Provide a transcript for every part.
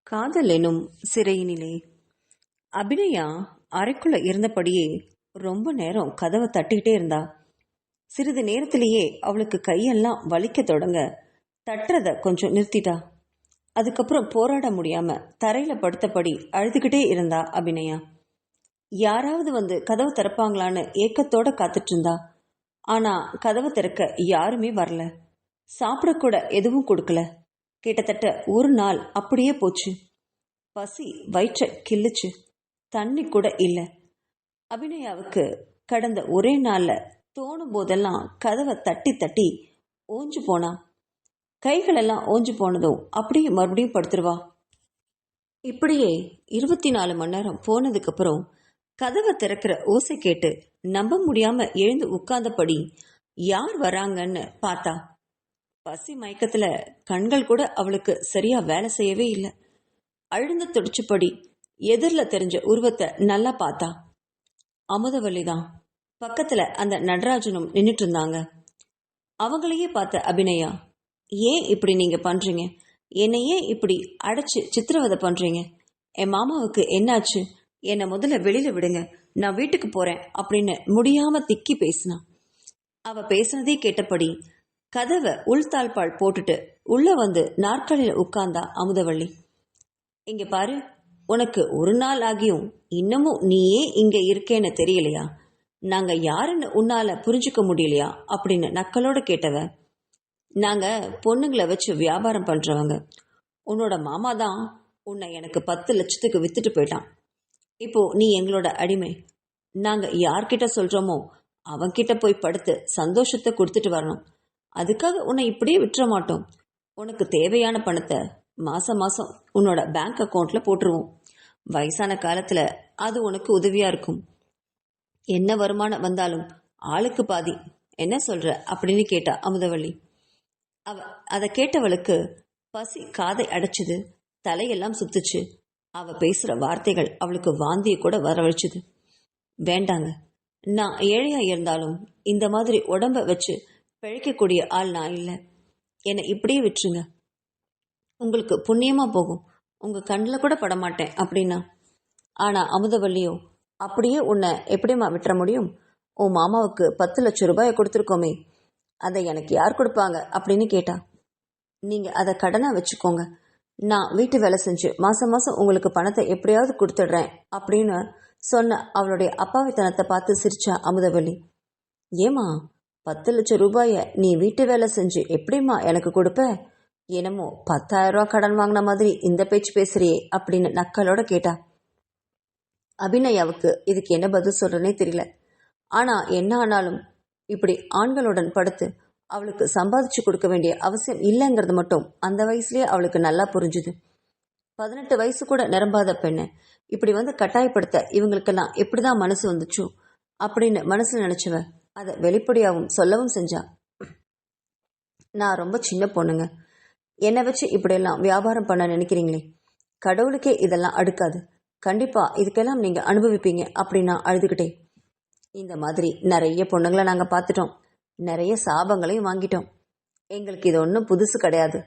காதல் எனும் சிறையினிலே அபிநயா அறைக்குள்ள இருந்தபடியே ரொம்ப நேரம் கதவை தட்டிக்கிட்டே இருந்தா. சிறிது நேரத்திலேயே அவளுக்கு கையெல்லாம் வலிக்க தொடங்க தட்டுறத கொஞ்சம் நிறுத்திட்டா. அதுக்கப்புறம் போராட முடியாம தரையில படுத்தபடி அழுதுகிட்டே இருந்தா அபிநயா. யாராவது வந்து கதவை திறப்பாங்களான்னு ஏக்கத்தோட காத்துட்டு இருந்தா. ஆனா கதவை திறக்க யாருமே வரல. சாப்பிடக்கூட எதுவும் கொடுக்கல. கிட்டத்தட்ட ஒரு நாள் அப்படியே போச்சு. பசி வயிற்ற கிள்ளுச்சு. தண்ணி கூட இல்லை. அபிநயாவுக்கு கடந்த ஒரே நாள்ல தோணும் போதெல்லாம் கதவை தட்டி தட்டி ஓஞ்சு போனா. கைகளெல்லாம் ஓஞ்சு போனதும் அப்படியே மறுபடியும் படுத்துருவா. இப்படியே 24 மணி நேரம் போனதுக்கு அப்புறம் கதவை திறக்கிற ஓசை கேட்டு நம்ப முடியாம எழுந்து உட்கார்ந்தபடி யார் வராங்கன்னு பார்த்தா. பசி மயக்கத்துல கண்கள் கூட அவளுக்கு சரியா வேலை செய்யவே இல்லை. அழுந்து துடிச்சபடி எதிரில் தெரிஞ்ச உருவத்தை நல்லா பார்த்தா. அமுதவல்லிதான். பக்கத்துல அந்த நடராஜனும் நின்றுட்டு இருந்தாங்க. அவங்களையே பார்த்த அபிநயா, ஏன் இப்படி நீங்க பண்றீங்க? என்னை ஏன் இப்படி அடைச்சு சித்திரவதை பண்றீங்க? என் மாமாவுக்கு என்னாச்சு? என்னை முதல்ல வெளியில விடுங்க, நான் வீட்டுக்கு போறேன் அப்படின்னு முடியாம திக்கி பேசினா. அவ பேசினதே கேட்டபடி கதவை உள்தாழ்பால் போட்டுட்டு உள்ள வந்து நாற்காலியில உட்கார்ந்தா அமுதவள்ளி. இங்க பாரு, உனக்கு ஒரு நாள் ஆகியும் இன்னமும் நீயே இங்க இருக்கேன்னு தெரியலையா? நாங்க யாருன்னு உன்னால புரிஞ்சுக்க முடியலையா அப்படின்னு நக்கலோட கேட்டவ. நாங்க பொண்ணுங்களை வச்சு வியாபாரம் பண்றவங்க. உன்னோட மாமா தான் உன்னை எனக்கு 10 லட்சத்துக்கு வித்துட்டு போயிட்டான். இப்போ நீ எங்களோட அடிமை. நாங்க யார்கிட்ட சொல்றோமோ அவன்கிட்ட போய் படுத்து சந்தோஷத்தை கொடுத்துட்டு வரணும். அதுக்காக உன்னை இப்படியே விட்டுற மாட்டோம். உனக்கு தேவையான பணத்தை மாசம் மாசம் உன்னோட பேங்க் அக்கௌண்ட்ல போட்டுருவோம். வயசான காலத்துல அது உனக்கு உதவியா இருக்கும். என்ன வருமானம் வந்தாலும் ஆளுக்கு பாதி. என்ன சொல்ற அப்படின்னு கேட்டா அமுதவள்ளி. அதை கேட்டவளுக்கு பசி காதை அடைச்சுது. தலையெல்லாம் சுத்துச்சு. அவ பேசுற வார்த்தைகள் அவளுக்கு வாந்தியை கூட வரவழைச்சுது. வேண்டாங்க, நான் ஏழையா இருந்தாலும் இந்த மாதிரி உடம்ப வச்சு பிழைக்கக்கூடிய ஆள் நான் இல்லை. என்னை இப்படியே விட்டுருங்க, உங்களுக்கு புண்ணியமா போகும். உங்க கண்ணில் கூட படமாட்டேன் அப்படின்னா. ஆனா அமுதவல்லியோ, அப்படியே உன்னை எப்படிமா விட்டுற முடியும்? உன் மாமாவுக்கு 10 லட்சம் ரூபாயை கொடுத்துருக்கோமே, அதை எனக்கு யார் கொடுப்பாங்க அப்படின்னு கேட்டா. நீங்க அதை கடனா வச்சுக்கோங்க, நான் வீட்டு வேலை செஞ்சு மாசம் மாசம் உங்களுக்கு பணத்தை எப்படியாவது கொடுத்துடுறேன் அப்படின்னு சொன்ன அவளுடைய அப்பாவித்தனத்தை பார்த்து சிரிச்சா அமுதவல்லி. ஏமா, 10 லட்சம் ரூபாய நீ வீட்டு வேலை செஞ்சு எப்படிமா எனக்கு கொடுப்ப? என்னமோ 10,000 ரூபாய் கடன் வாங்கின மாதிரி இந்த பேச்சு பேசுறியே அப்படின்னு நக்கலோட கேட்டா. அபிநயாவுக்கு இதுக்கு என்ன பதில் சொல்றனே தெரியல. ஆனா என்ன ஆனாலும் இப்படி ஆண்களுடன் படுத்து அவளுக்கு சம்பாதிச்சு கொடுக்க வேண்டிய அவசியம் இல்லைங்கிறது மட்டும் அந்த வயசுலயே அவளுக்கு நல்லா புரிஞ்சுது. 18 வயசு கூட நிரம்பாத பெண்ணை இப்படி வந்து கட்டாயப்படுத்த இவங்களுக்கெல்லாம் எப்படிதான் மனசு வந்துச்சோ அப்படின்னு மனசுல நினைச்சவ அதை வெளிப்படையாகவும் சொல்லவும் செஞ்சா. நான் ரொம்ப சின்ன பொண்ணுங்க. என்னை வச்சு இப்படியெல்லாம் வியாபாரம் பண்ண நினைக்கிறீங்களே, கடவுளுக்கே இதெல்லாம் அடுக்காது. கண்டிப்பா இதுக்கெல்லாம் நீங்க அனுபவிப்பீங்க அப்படின்னா அழுதுகிட்டே. இந்த மாதிரி நிறைய பொண்ணுங்களை நாங்க பார்த்துட்டோம். நிறைய சாபங்களையும் வாங்கிட்டோம். எங்களுக்கு இது ஒன்றும் புதுசு கிடையாது.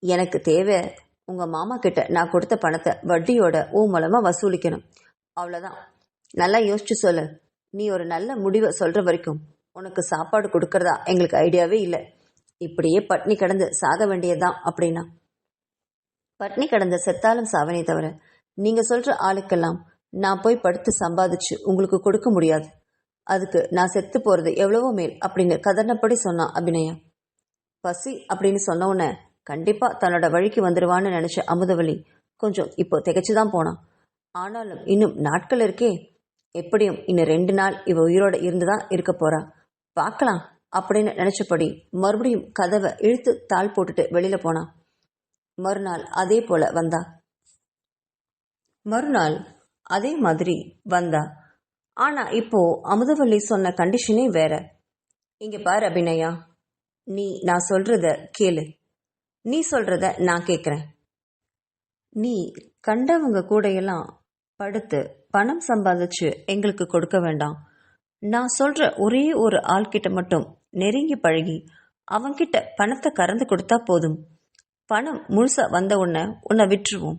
எனக்கு தேவை உங்க மாமா கிட்ட நான் கொடுத்த பணத்தை வட்டியோட மூலமா வசூலிக்கணும். அவ்வளவுதான். நல்லா யோசிச்சு சொல்லு. நீ ஒரு நல்ல முடிவை சொல்ற வரைக்கும் உனக்கு சாப்பாடு கொடுக்கறதா எங்களுக்கு ஐடியாவே இல்லை. இப்படியே பட்னி கடந்து சாக வேண்டியதுதான் அப்படின்னா. பட்னி கடந்த செத்தாலும் சாவனே தவிர நீங்க சொல்ற ஆளுக்கெல்லாம் நான் போய் படுத்து சம்பாதிச்சு உங்களுக்கு கொடுக்க முடியாது. அதுக்கு நான் செத்து போறது எவ்வளவோ மேல் அப்படின்னு கதர்னப்படி சொன்னான் அபிநயா. பசி அப்படின்னு சொன்ன உடனே கண்டிப்பா தன்னோட வழிக்கு வந்துருவான்னு நினைச்ச அமுதவல்லி கொஞ்சம் இப்போ திகைச்சுதான் போனான். ஆனாலும் இன்னும் நாட்கள் இருக்கே. எப்படியும் இன்னும் 2 நாள் இவ உயிரோட இருந்துதான் இருக்க போறா. பார்க்கலாம் அப்படின்னு நினைச்சபடி மறுபடியும் கதவை இழுத்து தாள் போட்டுட்டு வெளியில போனான். மறுநாள் அதே போல வந்தா. மறுநாள் அதே மாதிரி வந்தா. ஆனா இப்போ அமுதவல்லி சொன்ன கண்டிஷனே வேற. இங்க பாரு அபிநயா, நான் சொல்றத கேளு. நீ சொல்றத நான் கேட்கிறேன். நீ கண்டவங்க கூட எல்லாம் படுத்து பணம் சம்பாதிச்சு எங்களுக்கு கொடுக்க வேண்டாம். நான் சொல்ற ஒரே ஒரு ஆள்கிட்ட மட்டும் நெருங்கி பழகி அவன்கிட்ட பணத்தை கறந்து கொடுத்தா போதும். பணம் முழுசா வந்த உடனே உன்னை விட்டுருவோம்.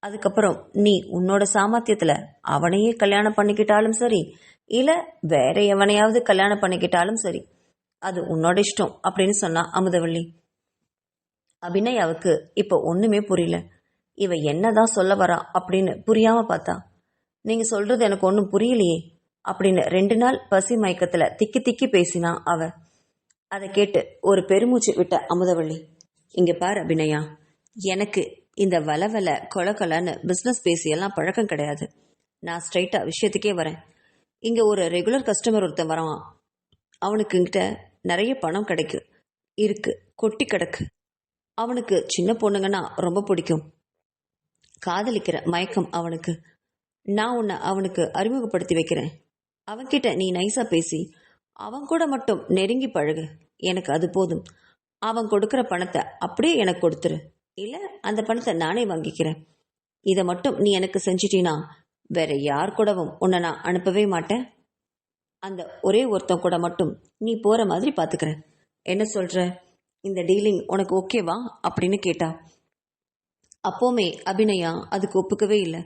அதுக்கப்புறம் நீ உன்னோட சாமர்த்தியத்தில் அவனையே கல்யாணம் பண்ணிக்கிட்டாலும் சரி, இல்லை வேற எவனையாவது கல்யாணம் பண்ணிக்கிட்டாலும் சரி, அது உன்னோட இஷ்டம் அப்படின்னு சொன்னா அமுதவள்ளி. அபிநயாவுக்கு இப்போ ஒன்றுமே புரியல. இவ என்னதான் சொல்ல வரா அப்படின்னு புரியாம பார்த்தா. நீங்க சொல்றது எனக்கு ஒன்றும் புரியலையே அப்படின்னு 2 நாள் பசி மயக்கத்துல திக்கி திக்கி பேசினா அவ. அதை கேட்டு ஒரு பெருமூச்சு விட்ட அமுதவள்ளி, இங்க பாரு அபிநயா, எனக்கு இந்த வளவல கொலன்னு பிஸ்னஸ் பேசியெல்லாம் பழக்கம் கிடையாது. நான் ஸ்ட்ரைட்டா விஷயத்துக்கே வரேன். இங்க ஒரு ரெகுலர் கஸ்டமர் ஒருத்தன் வரான். அவனுக்கு கிட்ட நிறைய பணம் இருக்கு, கொட்டி கிடக்கு. அவனுக்கு சின்ன பொண்ணுங்கன்னா ரொம்ப பிடிக்கும். காதலிக்கிற மயக்கம் அவனுக்கு. நான் உன்னை அவனுக்கு அறிமுகப்படுத்தி வைக்கிறேன். அவன்கிட்ட நீ நைஸா பேசி அவன் கூட மட்டும் நெருங்கி பழகு. எனக்கு அது போதும். அவன் கொடுக்குற பணத்தை அப்படியே எனக்கு கொடுத்துரு, இல்லை அந்த பணத்தை நானே வாங்கிக்கிறேன். இதை மட்டும் நீ எனக்கு செஞ்சிட்டீனா வேற யார் கூடவும் உன்னை நான் அனுப்பவே மாட்டேன். அந்த ஒரே ஒருத்தன் கூட மட்டும் நீ போற மாதிரி பாத்துக்கிறேன். என்ன சொல்ற? இந்த டீலிங் உனக்கு ஓகேவா அப்படின்னு கேட்டா. அப்போவுமே அபிநயா அதுக்கு ஒப்புக்கவே இல்லை.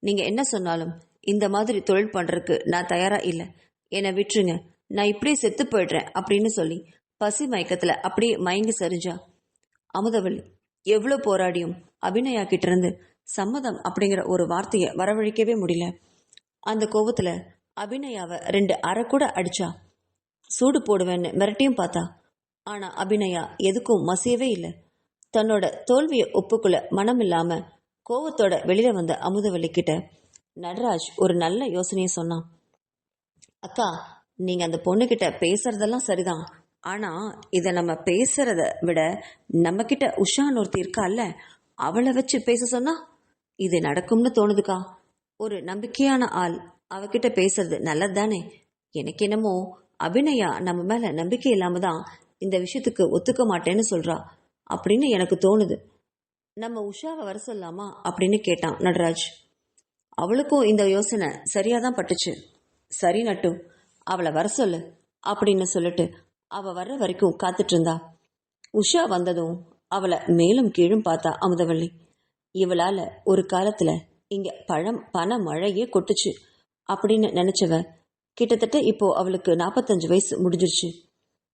நீங்க என்ன சொன்னாலும் இந்த மாதிரி தொழில் பண்றதுக்கு நான் தயாரா இல்லை, என்னை விட்டுருங்க, நான் இப்படியே செத்து போயிடுறேன் அப்படின்னு சொல்லி பசி மயக்கத்துல அப்படியே மயங்கி சரிஞ்சா. அமுதவள்ளி எவ்வளோ போராடியும் அபிநயா கிட்ட இருந்து சம்மதம் அப்படிங்கிற ஒரு வார்த்தையை வரவழைக்கவே முடியல. அந்த கோவத்துல அபிநயாவை 2 அரை கூட அடிச்சா. சூடு போடுவேன்னு மிரட்டியும் பார்த்தா. ஆனா அபிநயா எதுக்கும் மசியவே இல்லை. தன்னோட தோல்வியை ஒப்புக்குள்ள மனம் இல்லாம கோவத்தோட வெளியில வந்த அமுதவள்ளி கிட்ட நடராஜ் ஒரு நல்ல யோசனையை சொன்னான். அக்கா, நீங்க அந்த பொண்ணுகிட்ட பேசுறதெல்லாம் சரிதான். ஆனா இத நம்ம பேசுறத விட நம்ம கிட்ட உஷான்னு ஒருத்தி இருக்கால, அவளை வச்சு பேச சொன்னா இது நடக்கும்னு தோணுதுக்கா. ஒரு நம்பிக்கையான ஆள் அவகிட்ட பேசுறது நல்லது தானே. எனக்கு என்னமோ அபிநயா நம்ம மேல நம்பிக்கை இல்லாம தான் இந்த விஷயத்துக்கு ஒத்துக்க மாட்டேன்னு சொல்றா அப்படின்னு எனக்கு தோணுது. நம்ம உஷாவை வர சொல்லாமா அப்படின்னு கேட்டான் நடராஜ். அவளுக்கும் இந்த யோசனை சரியாதான் பட்டுச்சு. சரி நட்டு, அவளை வர சொல்லு அப்படின்னு சொல்லிட்டு அவ வர்ற வரைக்கும் காத்துட்டு இருந்தா. உஷா வந்ததும் அவளை மேலும் கீழும் பார்த்தா அமுதவள்ளி. இவளால ஒரு காலத்துல இங்க பண மழையே கொட்டுச்சு அப்படின்னு நினைச்சவ கிட்டத்தட்ட இப்போ அவளுக்கு 45 வயசு முடிஞ்சிருச்சு.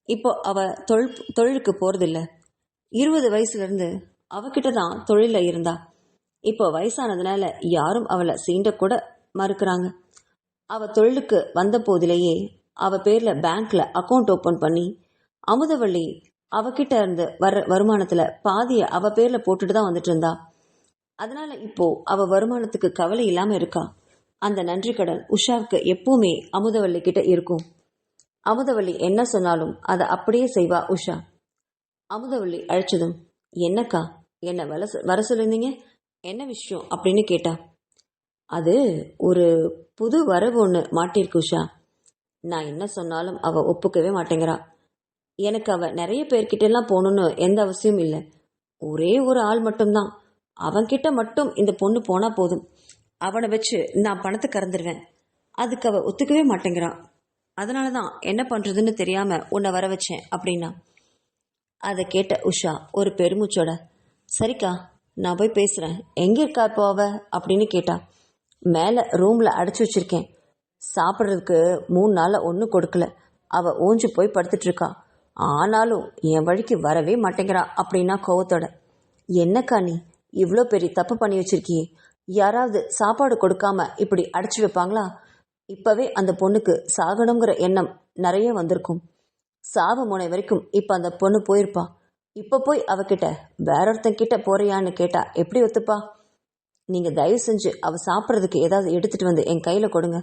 இப்போ அவ தொழிலுக்கு போறதில்ல. 20 வயசுல இருந்து அவகிட்ட தான் தொழில இருந்தா. இப்போ வயசானதுனால யாரும் அவளை சீண்ட கூட மறுக்கிறாங்க. அவ தொழிலுக்கு வந்த போதிலேயே அவ பேர்ல பேங்க்ல அக்கௌண்ட் ஓபன் பண்ணி அமுதவள்ளி அவகிட்ட இருந்து வர்ற வருமானத்துல பாதிய அவ பேர்ல போட்டுட்டு தான் வந்துட்டு இருந்தா. அதனால இப்போ அவ வருமானத்துக்கு கவலை இல்லாம இருக்கா. அந்த நன்றி கடன் உஷாவுக்கு எப்பவுமே அமுதவள்ளி கிட்ட இருக்கும். அமுதவள்ளி என்ன சொன்னாலும் அதை அப்படியே செய்வா உஷா. அமுதவள்ளி அழைச்சதும், என்னக்கா என்ன வர சொல்லிருந்தீங்க, என்ன விஷயம் அப்படின்னு கேட்டா. அது ஒரு புது வரவு ஒன்று மாட்டிருக்கு உஷா. நான் என்ன சொன்னாலும் அவ ஒப்புக்கவே மாட்டேங்கிறா. எனக்கு அவ நிறைய பேர்கிட்ட எல்லாம் போகணும்னு எந்த அவசியம் இல்லை. ஒரே ஒரு ஆள் மட்டும்தான். அவன்கிட்ட மட்டும் இந்த பொண்ணு போனா போதும். அவனை வச்சு நான் பணத்தை கறந்துடுவேன். அதுக்கு அவ ஒத்துக்கவே மாட்டேங்கிறான். அதனாலதான் என்ன பண்றதுன்னு தெரியாம உன்னை வர வச்சேன் அப்படின்னா. அதை கேட்ட உஷா ஒரு பெருமூச்சோட, சரிக்கா நான் போய் பேசுறேன், எங்க இருக்கா இப்போ அவ அப்படின்னு கேட்டா. மேல ரூம்ல அடைச்சு வச்சிருக்கேன். சாப்பிட்றதுக்கு 3 நாளா ஒன்றும் கொடுக்கல. அவ ஊஞ்சு போய் படுத்துட்டு இருக்கா. ஆனாலும் என் வழிக்கு வரவே மாட்டேங்கிறா அப்படின்னா கோவத்தோட. என்னக்கா நீ இவ்வளோ பெரிய தப்பு பண்ணி வச்சிருக்கியே, யாராவது சாப்பாடு கொடுக்காம இப்படி அடைச்சி வைப்பாங்களா? இப்பவே அந்த பொண்ணுக்கு சாகணுங்கிற எண்ணம் நிறைய வந்திருக்கும். சாவு முனை வரைக்கும் இப்ப அந்த பொண்ணு போயிருப்பா. இப்ப போய் அவகிட்ட வேற ஒருத்தன் கிட்ட போறியான்னு கேட்டா எப்படி ஒத்துப்பா? நீங்க தயவு செஞ்சு அவ சாப்பிட்றதுக்கு ஏதாவது எடுத்துட்டு வந்து என் கையில கொடுங்க.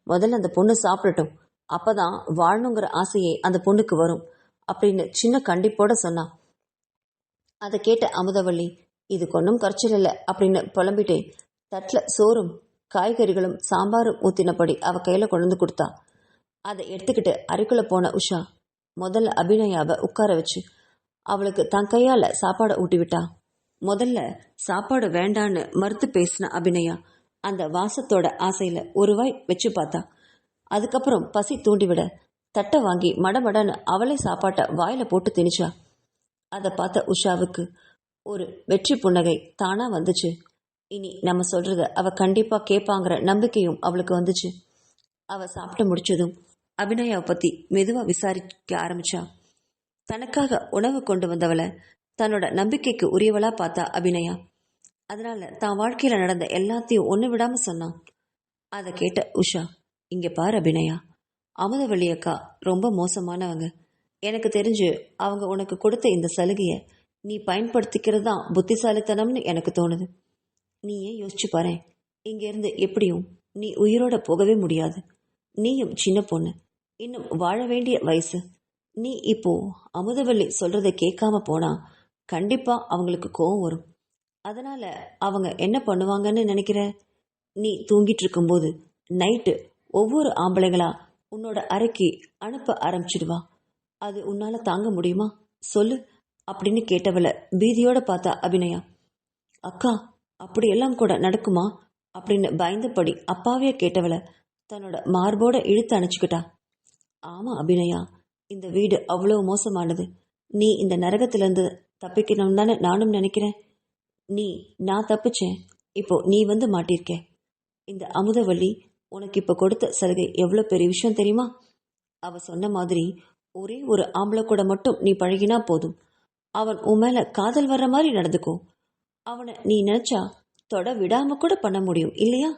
முதல்ல அந்த பொண்ணு சாப்பிடட்டும், அப்பதான் வாழணுங்கிற ஆசையே அந்த பொண்ணுக்கு வரும் அப்படின்னு சின்ன கண்டிப்போட சொன்னா. அதை கேட்ட அமுதவள்ளி, இதுக்கு ஒன்றும் குறைச்சல் இல்லை அப்படின்னு புலம்பிட்டே தட்டுல சோறும் காய்கறிகளும் சாம்பாரும் ஊத்தினபடி அவ கையில கொண்டு வந்து கொடுத்தா. அதை எடுத்துக்கிட்டு அறைக்குள்ள போன உஷா முதல்ல அபிநயாவை உட்கார வச்சு அவளுக்கு தன் கையால சாப்பாடை ஊட்டி விட்டா. முதல்ல சாப்பாடு வேண்டான்னு மறுத்து பேசின அபிநயா அந்த வாசத்தோட ஆசையில ஒரு வாய் வச்சு பார்த்தா. அதுக்கப்புறம் பசி தூண்டிவிட தட்டை வாங்கி மடமடன்னு அவளே சாப்பாட்டை வாயில போட்டு திணிச்சா. அதை பார்த்த உஷாவுக்கு ஒரு வெற்றி புன்னகை தானா வந்துச்சு. இனி நம்ம சொல்றத அவ கண்டிப்பா கேட்பாங்கிற நம்பிக்கையும் அவளுக்கு வந்துச்சு. அவ சாப்பிட்டு முடிச்சதும் அபிநயாவை பத்தி மெதுவா விசாரிக்க ஆரம்பிச்சா. தனக்காக உணவு கொண்டு வந்தவளை தன்னோட நம்பிக்கைக்கு உரியவளா பார்த்தா அபிநயா. அதனால தான் வாழ்க்கையில நடந்த எல்லாத்தையும் ஒண்ணு விடாம சொன்னான். அதை கேட்ட உஷா, இங்க பாரு அபிநயா, அமுதவள்ளி அக்கா ரொம்ப மோசமானவங்க. எனக்கு தெரிஞ்சு அவங்க உனக்கு கொடுத்த இந்த சலுகையை நீ பயன்படுத்திக்கிறது தான் புத்திசாலித்தனம்னு எனக்கு தோணுது. நீ ஏன் யோசிச்சு பாரு, இங்கிருந்து எப்படியும் நீ உயிரோட போகவே முடியாது. நீயும் சின்ன பொண்ணு, இன்னும் வாழ வேண்டிய வயசு. நீ இப்போ அமுதவள்ளி சொல்றதை கேட்காம போனா கண்டிப்பா அவங்களுக்கு கோவம் வரும். அதனால அவங்க என்ன பண்ணுவாங்கன்னு நினைக்கிற? நீ தூங்கிட்டு இருக்கும்போது நைட்டு ஒவ்வொரு ஆம்பளைங்களா உன்னோட அறைக்கு அனுப்ப ஆரம்பிச்சிடுவா. அது உன்னால தாங்க முடியுமா சொல்லு அப்படின்னு கேட்டவளை பீதியோட பார்த்தா அபிநயா. அக்கா, அப்படியெல்லாம் கூட நடக்குமா அப்படின்னு பயந்தபடி அப்பாவிய கேட்டவளை தன்னோட மார்போட இழுத்து அணைச்சுக்கிட்டா. ஆமா அபிநயா, இந்த வீடு அவ்வளவு மோசமானது. நீ இந்த நரகத்திலிருந்து தப்பிக்கணும் தானே நானும் நினைக்கிறேன். நான் தப்பிச்சேன், இப்போ நீ வந்து மாட்டிருக்க. இந்த அமுதவள்ளி உனக்கு இப்ப கொடுத்த சலுகை எவ்வளவு பெரிய விஷயம் தெரியுமா? அவ சொன்ன மாதிரி ஒரே ஒரு ஆம்பளை கூட மட்டும் நீ பழகினா போதும், அவன் உன் மேல காதல் வர்ற மாதிரி நடந்துக்கும். அவனை நீ நினைச்சா தொட விடாம கூட பண்ண முடியும் இல்லையா?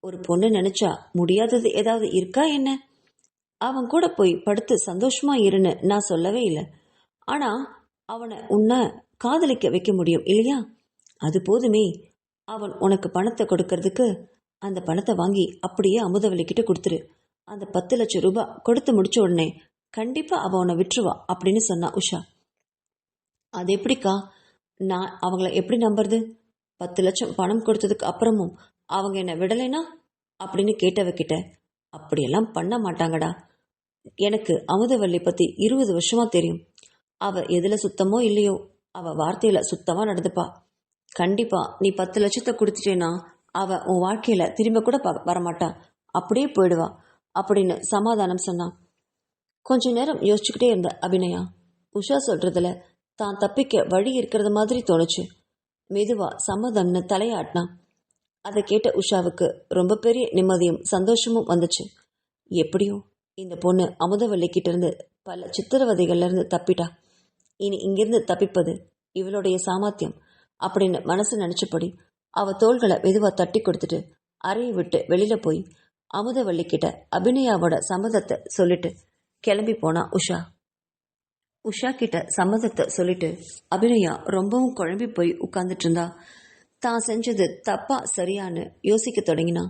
ஒரு பொண்ணு நினைச்சா முடியாதது ஏதாவது இருக்கா என்ன? அவன் கூட போய் படுத்து சந்தோஷமா இருன்னு நான் சொல்லவே இல்லை. ஆனா அவனை உன்னை காதலிக்க வைக்க முடியும் இல்லையா? அது போதுமே. அவன் உனக்கு பணத்தை கொடுக்கறதுக்கு அந்த பணத்தை வாங்கி அப்படியே அமுதவள்ளிக்கிட்ட கொடுத்துரு. அந்த 10 லட்சம் ரூபாய் கொடுத்து முடிச்ச உடனே கண்டிப்பா அவ உன்னை விட்டுருவா அப்படின்னு சொன்னா உஷா. அது எப்படிக்கா? நான் அவங்கள எப்படி நம்புறது? 10 லட்சம் பணம் கொடுத்ததுக்கு அப்புறமும் அவங்க என்ன விடலைனா அப்படின்னு கேட்டவகிட்ட, அப்படியெல்லாம் பண்ண மாட்டாங்கடா. எனக்கு அமுதவள்ளி பத்தி 20 வருஷமா தெரியும். அவ எதுல சுத்தமோ இல்லையோ, அவ வார்த்தையில சுத்தமா நடந்துப்பா. கண்டிப்பா நீ 10 லட்சத்தை கொடுத்துட்டேன்னா அவ உன் வாழ்க்கையில திரும்ப கூட வரமாட்டா, அப்படியே போயிடுவா அப்படின்னு சமாதானம் சொன்னான். கொஞ்ச நேரம் யோசிச்சுக்கிட்டே இருந்த அபிநயா உஷா சொல்றதுல தான் தப்பிக்க வழி இருக்கிறது மாதிரி தோணுச்சு. மெதுவா சம்மதம்னு தலையாட்டினான். அதை கேட்ட உஷாவுக்கு ரொம்ப பெரிய நிம்மதியும் சந்தோஷமும் வந்துச்சு. எப்படியோ இந்த பொண்ணு அமுதவள்ளி கிட்ட இருந்து பல சித்திரவதைகள்ல இருந்து தப்பிட்டா. இனி இங்கிருந்து தப்பிப்பது இவளுடைய சாமர்த்தியம் அப்படின்னு மனசு நினைச்சபடி அவ தோள்களை மெதுவா தட்டி கொடுத்துட்டு அறையை விட்டு வெளியில போய் அமுதவள்ளி கிட்ட அபிநயாவோட சம்மதத்தை சொல்லிட்டு கிளம்பி போனா உஷா. உஷா கிட்ட சம்மதத்தை சொல்லிட்டு அபிநயா ரொம்பவும் குழம்பி போய் உட்கார்ந்துட்டு இருந்தா. தான் செஞ்சது தப்பா சரியான்னு யோசிக்க தொடங்கினா.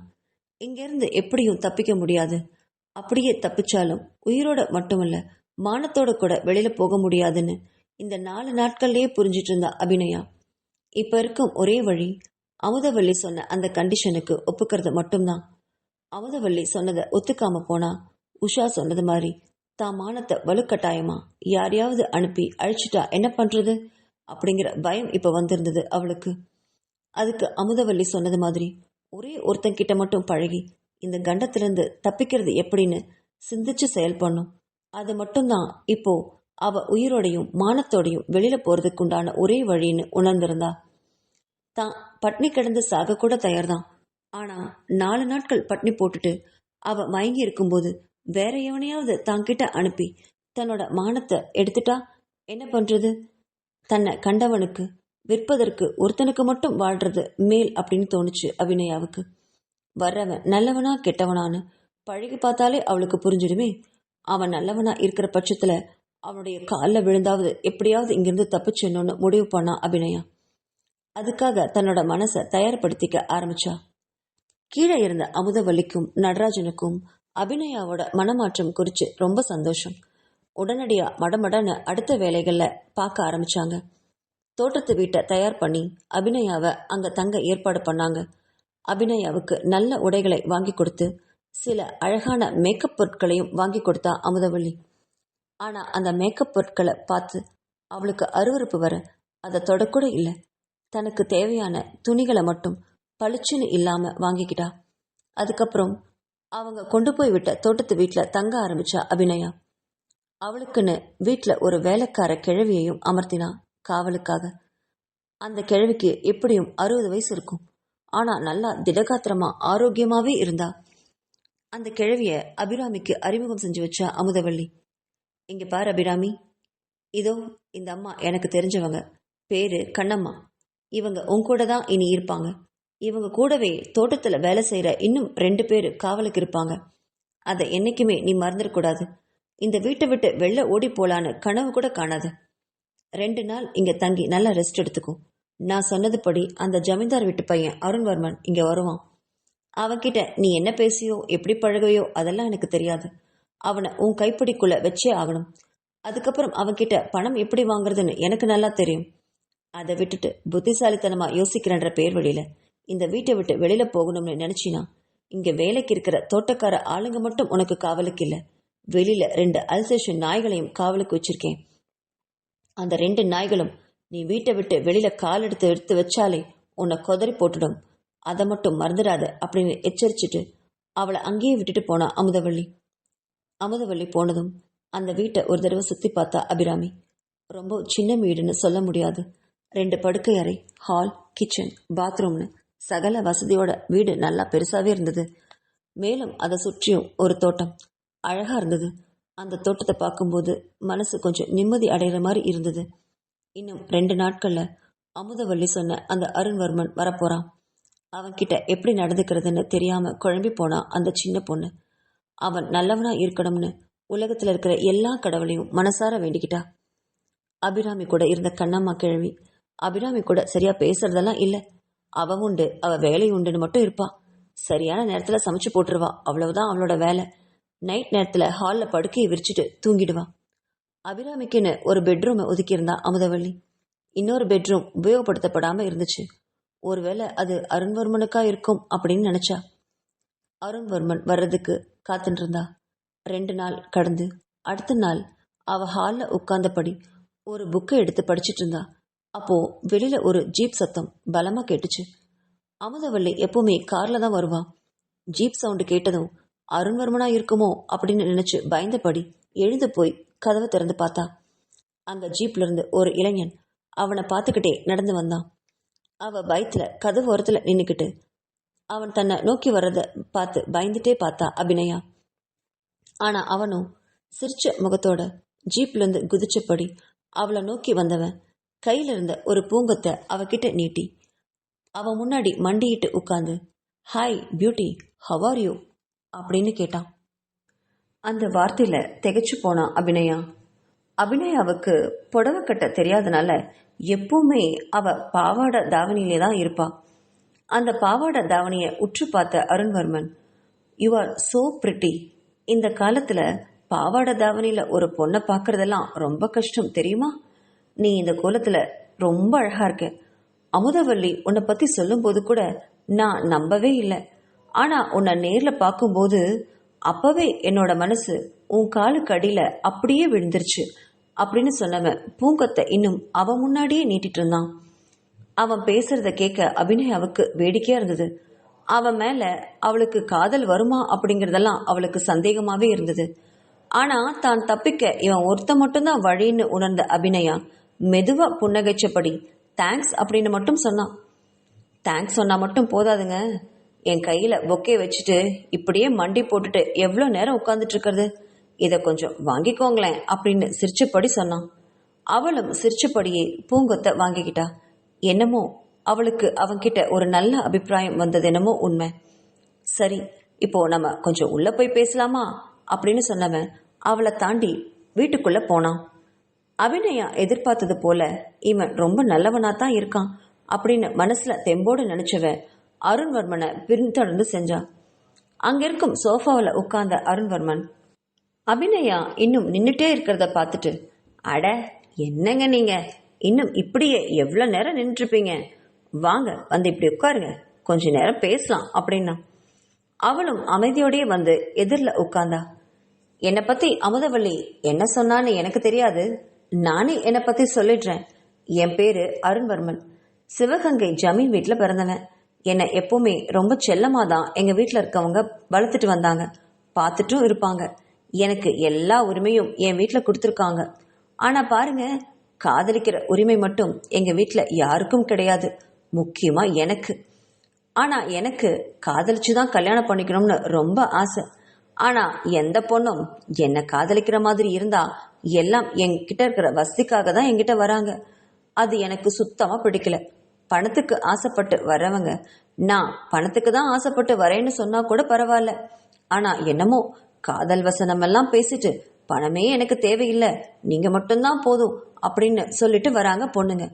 இங்கிருந்து எப்படியும் தப்பிக்க முடியாது. அப்படியே தப்பிச்சாலும் உயிரோட மட்டுமல்ல மானத்தோட கூட வெளியில போக முடியாதுன்னு இந்த 4 நாட்கள்லயே புரிஞ்சிட்டு இருந்தா அபிநயா. இப்ப இருக்கும் ஒரே வழி அமுதவள்ளி சொன்ன அந்த கண்டிஷனுக்கு ஒப்புக்கிறது மட்டும்தான். அமுதவள்ளி சொன்னதை ஒத்துக்காம போனா உஷா சொன்னது மாதிரி தான் மானத்தை வலுக்கட்டாயமா யாரையாவது அனுப்பி அழிச்சிட்டா என்ன பண்றது அப்படிங்கிற பயம் இப்ப வந்திருந்தது அவளுக்கு. அதுக்கு அமுதவள்ளி சொன்னது மாதிரி ஒரே ஒருத்தன் கிட்ட மட்டும் பழகி இந்த கண்டத்திலிருந்து தப்பிக்கிறது எப்படின்னு சிந்திச்சு செயல்படணும். அது மட்டும்தான் இப்போ அவ உயிரோடையும் மானத்தோடையும் வெளியில போறதுக்கு உண்டான ஒரே வழின்னு உணர்ந்திருந்தா. தான் பட்னி கிடந்து சாக கூட தயார்தான். ஆனா 4 நாட்கள் பட்னி போட்டுட்டு அவ மயங்கி இருக்கும்போது வேற எவனையாவது தாங்கிட்ட அனுப்பி தன்னோட மானத்தை எடுத்துட்டா என்ன பண்றது? தன்னை கண்டவனுக்கு விற்பதற்கு ஒருத்தனுக்கு மட்டும் வாழ்றது மேல் அப்படின்னு தோணுச்சு அபிநயாவுக்கு. வர்றவன் நல்லவனா கெட்டவனான்னு பழகி பார்த்தாலே அவளுக்கு புரிஞ்சிடுமே. அவன் நல்லவனா இருக்கிற பட்சத்துல அவனுடைய காலில் விழுந்தாவது எப்படியாவது இங்கிருந்து தப்பிச்சிடணும்னு முடிவு பண்ணா அபிநயா. அதுக்காக தன்னோட மனசை தயார்படுத்திக்க ஆரம்பிச்சா. கீழே இருந்த அமுதவல்லிக்கும் நடராஜனுக்கும் அபிநயாவோட மனமாற்றம் குறிச்சு ரொம்ப சந்தோஷம். உடனடியா மடமடன்னு அடுத்த வேலைகள்ல பார்க்க ஆரம்பிச்சாங்க. தோட்டத்து வீட்டை தயார் பண்ணி அபிநயாவை அங்க தங்க ஏற்பாடு பண்ணாங்க. அபிநயாவுக்கு நல்ல உடைகளை வாங்கி கொடுத்து சில அழகான மேக்கப் பொருட்களையும் வாங்கி கொடுத்தா அமுதவள்ளி. ஆனா அந்த மேக்கப் பொருட்களை பார்த்து அவளுக்கு அருவருப்பு வர அதை தொடக்கூட இல்லை. தனக்கு தேவையான துணிகளை மட்டும் பளிச்சுன்னு இல்லாம வாங்கிக்கிட்டா. அதுக்கப்புறம் அவங்க கொண்டு போய் விட்ட தோட்டத்து வீட்டில் தங்க ஆரம்பிச்சா அபிநயா. அவளுக்குன்னு வீட்டில் ஒரு வேலைக்கார கிழவியையும் அமர்த்தினா காவலுக்காக. அந்த கிழவிக்கு எப்படியும் 60 வயசு இருக்கும். ஆனா நல்லா திடகாத்திரமா ஆரோக்கியமாவே இருந்தா. அந்த கிழவிய அபிராமிக்கு அறிமுகம் செஞ்சு வச்சா அமுதவள்ளி. இங்க பாரு அபிராமி, இதோ இந்த அம்மா எனக்கு தெரிஞ்சவங்க. பேரு கண்ணம்மா. இவங்க உன் கூட தான் இனி இருப்பாங்க. இவங்க கூடவே தோட்டத்துல வேலை செய்யற இன்னும் 2 பேரு காவலுக்கு இருப்பாங்க. அதை என்னைக்குமே நீ மறந்துடக்கூடாது. இந்த வீட்டை விட்டு வெளில ஓடி போலான்னு கனவு கூட காணாத. 2 நாள் இங்க தங்கி நல்லா ரெஸ்ட் எடுத்துக்கும். நான் சொன்னதுபடி அந்த ஜமீன்தார் வீட்டு பையன் அருண்வர்மன் இங்க வருவான். அவன்கிட்ட நீ என்ன பேசியோ எப்படி பழகையோ அதெல்லாம் எனக்கு தெரியாது. அவனை உன் கைப்பிடிக்குள்ள வச்சே ஆகணும். அதுக்கப்புறம் அவன்கிட்ட பணம் எப்படி வாங்குறதுன்னு எனக்கு நல்லா தெரியும். அதை விட்டுட்டு புத்திசாலித்தனமா யோசிக்கிறன்ற பேர் வழியில இந்த வீட்டை விட்டு வெளியில போகணும்னு நினைச்சினா, இங்க வேலைக்கு இருக்கிற தோட்டக்கார ஆளுங்க மட்டும் உனக்கு காவலுக்கு இல்ல, வெளியில 2 அல்சேஷன் நாய்களையும் காவலுக்கு வச்சிருக்கேன். அந்த 2 நாய்களும் நீ வீட்டை விட்டு வெளியில கால் எடுத்து எடுத்து வச்சாலே உன்னை கொதறி போட்டுடும். அதை மட்டும் மறந்துடாத அப்படின்னு எச்சரிச்சுட்டு அவளை அங்கேயே விட்டுட்டு போனா அமுதவள்ளி. அமுதவள்ளி போனதும் அந்த வீட்டை ஒரு தடவை சுத்தி பார்த்தா அபிராமி. ரொம்ப சின்ன வீடுன்னு சொல்ல முடியாது. 2 படுக்கை அறை, ஹால், கிச்சன், பாத்ரூம்னு சகல வசதியோட வீடு நல்லா பெருசாவே இருந்தது. மேலும் அதை சுற்றியும் ஒரு தோட்டம் அழகா இருந்தது. அந்த தோட்டத்தை பார்க்கும்போது மனசு கொஞ்சம் நிம்மதி அடைகிற மாதிரி இருந்தது. இன்னும் 2 நாட்கள்ல அமுதவள்ளி சொன்ன அந்த அருண்வர்மன் வரப்போறான். அவன்கிட்ட எப்படி நடந்துக்கிறதுன்னு தெரியாம குழம்பி போனா அந்த சின்ன பொண்ணு. அவன் நல்லவனா இருக்கணும்னு உலகத்துல இருக்கிற எல்லா கடவுளையும் மனசார வேண்டிக்கிட்டா. அபிராமி கூட இருந்த கண்ணம்மா கிழவி அபிராமி கூட சரியா பேசுறதெல்லாம் இல்ல. அவ உண்டு, அவ வேலை உண்டுன்னு மட்டும் இருப்பா. சரியான நேரத்துல சமைச்சு போட்டுருவா, அவ்வளவுதான் அவளோட வேலை. நைட் நேரத்துல ஹால்ல படுக்கையை விரிச்சுட்டு தூங்கிடுவா. அபிராமிக்குன்னு ஒரு பெட்ரூமை ஒதுக்கியிருந்தா அமுதவள்ளி. இன்னொரு பெட்ரூம் உபயோகப்படுத்தப்படாம இருந்துச்சு. ஒருவேளை அது அருண்வர்மனுக்கா இருக்கும் அப்படின்னு நினைச்சா. அருண்வர்மன் வர்றதுக்கு காத்துட்டு இருந்தா. 2 நாள் கடந்து அடுத்த நாள் அவ ஹால்ல உட்கார்ந்தபடி ஒரு புக்கை எடுத்து படிச்சுட்டு இருந்தா. அப்போ வெளியில ஒரு ஜீப் சத்தம் பலமா கேட்டுச்சு. அமுதவள்ளி எப்பவுமே கார்ல தான் வருவா. ஜீப் சவுண்டு கேட்டதும் அருண்வர்மனா இருக்குமோ அப்படின்னு நினைச்சு பயந்தபடி எழுந்து போய் கதவை திறந்து பார்த்தா. அந்த ஜீப்ல இருந்து ஒரு இளைஞன் அவனை பார்த்துக்கிட்டே நடந்து வந்தான். அவ பயத்துல கதவு ஓரத்துல நின்னுக்கிட்டு அவன் தன்னை நோக்கி வர்றத பார்த்து பயந்துட்டே பார்த்தா அபிநயா. ஆனா அவனும் சிரிச்ச முகத்தோட ஜீப்ல இருந்து குதிச்சபடி அவளை நோக்கி வந்தவன் கையில இருந்த ஒரு பூங்கத்தை அவகிட்ட நீட்டி அவன் முன்னாடி மண்டியிட்டு உட்கார்ந்து, hi beauty, how are you அப்படின்னு கேட்டான். அந்த வார்த்தையில திகைச்சு போனான் அபிநயா. அபிநயாவுக்கு புடவை கட்ட தெரியாதனால எப்பவுமே அவ பாவாடை தாவணியிலே தான் இருப்பா. அந்த பாவாடை தாவணியை உற்று பார்த்த அருண்வர்மன், யூ ஆர் சோ பிரிட்டி. இந்த காலத்துல பாவாடை தாவணியில ஒரு பொண்ணை பார்க்கறதெல்லாம் ரொம்ப கஷ்டம் தெரியுமா? நீ இந்த கோலத்துல ரொம்ப அழகா இருக்க. அமுதவள்ளி உன்னை பத்தி சொல்லும் போது கூட நான் நம்பவே இல்லை. ஆனா உன்னை நேர்ல பார்க்கும்போது அப்பவே என்னோட மனசு உன் காலுக்கு அடியில அப்படியே விழுந்துருச்சு அப்படின்னு சொன்னவன் பூங்கத்தை இன்னும் அவன் முன்னாடியே நீட்டிட்டு இருந்தான். அவன் பேசுறத கேட்க அபிநயாவுக்கு வேடிக்கையா இருந்தது. அவன் மேல அவளுக்கு காதல் வருமா அப்படிங்கறதெல்லாம் அவளுக்கு சந்தேகமாவே இருந்தது. ஆனா தான் தப்பிக்க இவன் ஒருத்த மட்டும்தான் வழின்னு உணர்ந்த அபிநயா மெதுவா புன்னகைச்சபடி தேங்க்ஸ் அப்படின்னு மட்டும் சொன்னான். தேங்க்ஸ் சொன்னா மட்டும் போதாதுங்க, என் கையில பொக்கே வச்சுட்டு இப்படியே மண்டி போட்டுட்டு எவ்வளோ நேரம் உட்கார்ந்துட்டு இருக்கிறது, இதை கொஞ்சம் வாங்கிக்கோங்களேன் அப்படின்னு சிரிச்சபடி சொன்னான். அவளும் சிரிச்சபடியே பூங்கொத்தை வாங்கிக்கிட்டா. என்னமோ அவளுக்கு அவன்கிட்ட ஒரு நல்ல அபிப்பிராயம் வந்தது என்னமோ உண்மை. சரி, இப்போ நம்ம கொஞ்சம் உள்ள போய் பேசலாமா அப்படின்னு சொன்னவன் அவளை தாண்டி வீட்டுக்குள்ள போனான். அபிநயா எதிர்பார்த்தது போல இவன் ரொம்ப நல்லவனா தான் இருக்கான் அப்படின்னு மனசுல தெம்போடு நினைச்சவன் அருண்வர்மனை பின்தொடர்ந்து செஞ்சான். அங்கிருக்கும் சோஃபாவில் உட்கார்ந்த அருண்வர்மன் அபிநயா இன்னும் நின்னுட்டே இருக்கிறத பார்த்துட்டு, அட என்னங்க நீங்க இன்னும் இப்படியே எவ்வளவு நேரம் நின்றுட்டு இருப்பீங்க, வாங்க வந்து இப்படி உட்காருங்க, கொஞ்ச நேரம் பேசலாம் அப்படின்னா. அவளும் அமைதியோடயே வந்து எதிரில் உட்கார்ந்தா. என்னை பத்தி அமுதவள்ளி என்ன சொன்னான்னு எனக்கு தெரியாது, நானே என்னை பத்தி சொல்லிடுறேன். என் பேரு அருண்வர்மன், சிவகங்கை ஜமீன் வீட்டுல பிறந்தவன். என்னை எப்பவுமே ரொம்ப செல்லமா தான் எங்க வீட்டுல இருக்கவங்க வளர்த்துட்டு வந்தாங்க, பார்த்துட்டும் இருப்பாங்க. எனக்கு எல்லா உரிமையும் என் வீட்டுல கொடுத்துருக்காங்க. ஆனா பாருங்க, காதலிக்கிற உரிமை மட்டும் எங்க வீட்டுல யாருக்கும் கிடையாது, முக்கியமா எனக்கு. ஆனால் எனக்கு காதலிச்சு தான் கல்யாணம் பண்ணிக்கணும்னு ரொம்ப ஆசை. ஆனால் எந்த பொண்ணும் என்னை காதலிக்கிற மாதிரி இருந்தா எல்லாம் என்கிட்ட இருக்கிற வசதிக்காக தான் என்கிட்ட வராங்க. அது எனக்கு சுத்தமாக பிடிக்கல. பணத்துக்கு ஆசைப்பட்டு வரவங்க நான் பணத்துக்கு தான் ஆசைப்பட்டு வரேன்னு சொன்னா கூட பரவாயில்ல. ஆனால் என்னமோ காதல் வசனம் எல்லாம் பேசிட்டு பணமே எனக்கு தேவையில்லை, நீங்க மட்டும்தான் போதும் அப்படின்னு சொல்லிட்டு வராங்க பொண்ணுங்க.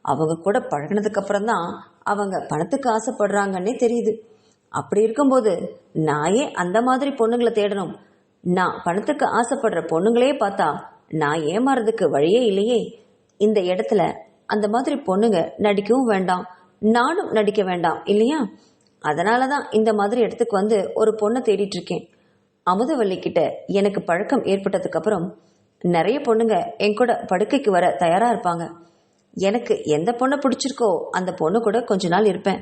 அவங்க கூட பழகினதுக்கு அப்புறம் தான் அவங்க பணத்துக்கு ஆசைப்படுறாங்கன்னே தெரியுது. அப்படி இருக்கும்போது நான் ஏன் அந்த மாதிரி பொண்ணுங்களை தேடணும்? நான் பணத்துக்கு ஆசைப்படுற பொண்ணுங்களே பார்த்தா நான் ஏமாறதுக்கு வழியே இல்லையே. இந்த இடத்துல அந்த மாதிரி பொண்ணுங்க நடிக்கவும் வேண்டாம், நானும் நடிக்க வேண்டாம் இல்லையா? அதனால தான் இந்த மாதிரி இடத்துக்கு வந்து ஒரு பொண்ணை தேடிட்டு இருக்கேன். அமுதவல்லி கிட்ட எனக்கு பழக்கம் ஏற்பட்டதுக்கு அப்புறம் நிறைய பொண்ணுங்க என் கூட படுக்கைக்கு வர தயாரா இருப்பாங்க. எனக்கு எந்த பொண்ணை பிடிச்சிருக்கோ அந்த பொண்ணு கூட கொஞ்ச நாள் இருப்பேன்.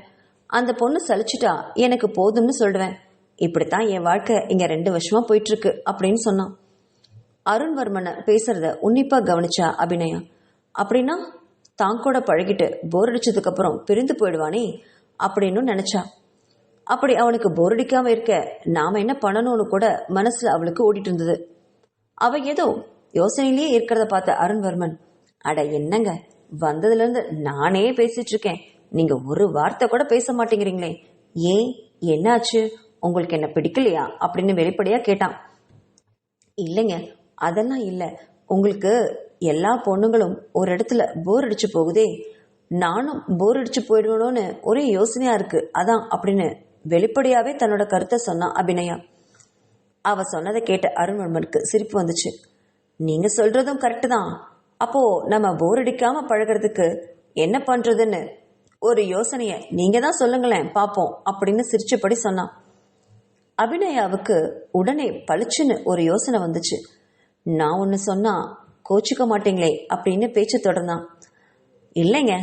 அந்த பொண்ணு சலிச்சுட்டா எனக்கு போதும்னு சொல்லுவேன். இப்படித்தான் என் வாழ்க்கை இங்க 2 வருஷமா போயிட்டு இருக்கு அப்படின்னு சொன்னான். அருண்வர்மனை பேசுறத உன்னிப்பா கவனிச்சா அபிநயா. அப்படின்னா தான் கூட பழகிட்டு போர் அடிச்சதுக்கு அப்புறம் பிரிந்து போயிடுவானே அப்படின்னு நினைச்சா. அப்படி அவனுக்கு போர் அடிக்காம இருக்க நாம என்ன பண்ணணும்னு கூட மனசுல அவளுக்கு ஓடிட்டு இருந்தது. அவ ஏதோ யோசனையிலேயே இருக்கிறத பார்த்த அருண்வர்மன், அட என்னங்க, வந்ததுல இருந்து நானே பேசிட்டு இருக்கேன், நீங்க ஒரு வார்த்தை கூட பேச மாட்டேங்கிறீங்களே, ஏன், என்னாச்சு, உங்களுக்கு என்ன பிடிக்கலையா அப்படின்னு வெளிப்படையா கேட்டான். இல்லைங்க, அதெல்லாம் இல்லை. உங்களுக்கு எல்லா பொண்ணுங்களும் ஒரு இடத்துல போர் அடிச்சு போகுதே, நானும் போர் அடிச்சு போயிடுவேணும்னு ஒரே யோசனையா இருக்கு, அதான் அப்படின்னு வெளிப்படையாவே தன்னோட கருத்தை சொன்னான் அபிநயா. அவ சொன்னதை கேட்ட அருண்வர்மனுக்கு சிரிப்பு வந்துச்சு. நீங்க சொல்றதும் கரெக்டு தான். அப்போ நம்ம போர் அடிக்காம பழகிறதுக்கு என்ன பண்றதுன்னு ஒரு யோசனைய நீங்க தான் சொல்லுங்களேன் பாப்போம் அப்படின்னு சிரிச்சபடி சொன்னான். அபிநயாவுக்கு உடனே பளிச்சுன்னு ஒரு யோசனை வந்துச்சு. நான் ஒன்று சொன்னா கோச்சிக்க மாட்டீங்களே அப்படின்னு பேச்சு தொடர்ந்தான். இல்லைங்க,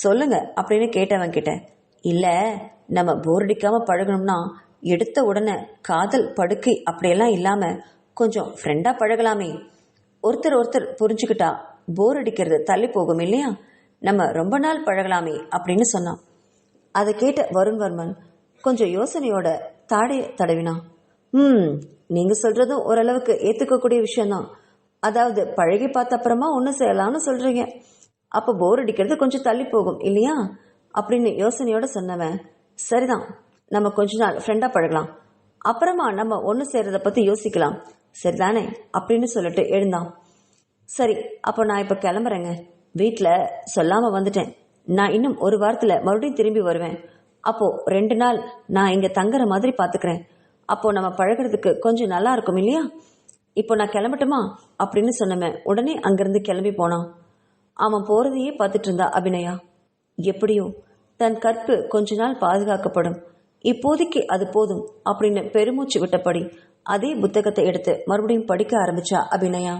சொல்லுங்க அப்படின்னு கேட்டவன் கிட்ட, இல்ல நம்ம போர் அடிக்காம பழகணும்னா எடுத்த உடனே காதல் படுக்கை அப்படியெல்லாம் இல்லாம கொஞ்சம் ஃப்ரெண்டா பழகலாமே, ஒருத்தர் ஒருத்தர் புரிஞ்சுக்கிட்டா போர் அடிக்கிறது தள்ளி போகும் இல்லையா, நம்ம ரொம்ப நாள் பழகலாமே அப்படின்னு சொன்னான். அதை கேட்ட வருண்வர்மன் கொஞ்சம் யோசனையோட தாடைய தடவினான். நீங்க சொல்றதும் ஓரளவுக்கு ஏத்துக்கக்கூடிய விஷயம்தான். அதாவது பழகி பார்த்த அப்புறமா ஒன்று செய்யலாம்னு சொல்றீங்க. அப்போ போர் அடிக்கிறது கொஞ்சம் தள்ளி போகும் இல்லையா அப்படின்னு யோசனையோட சொன்னவன், சரிதான், நம்ம கொஞ்ச நாள் ஃப்ரெண்டா பழகலாம், அப்புறமா நம்ம ஒன்று செய்யறத பத்தி யோசிக்கலாம், சரிதானே அப்படின்னு சொல்லிட்டு எழுந்தான். சரி, அப்போ நான் இப்போ கிளம்புறேங்க, வீட்டில் சொல்லாமல் வந்துட்டேன், நான் இன்னும் ஒரு வாரத்தில் மறுபடியும் திரும்பி வருவேன், அப்போ 2 நாள் நான் இங்கே தங்குற மாதிரி பார்த்துக்கிறேன், அப்போ நம்ம பழகிறதுக்கு கொஞ்சம் நல்லா இருக்கும் இல்லையா, இப்போ நான் கிளம்பட்டுமா அப்படின்னு சொன்னவன் உடனே அங்கிருந்து கிளம்பி போனான். அவன் போறதையே பார்த்துட்டு இருந்தா அபிநயா. எப்படியோ தன் கற்பு கொஞ்ச நாள் பாதுகாக்கப்படும், இப்போதைக்கு அது போதும் அப்படின்னு பெருமூச்சு விட்டபடி அதே புத்தகத்தை எடுத்து மறுபடியும் படிக்க ஆரம்பிச்சா அபிநயா.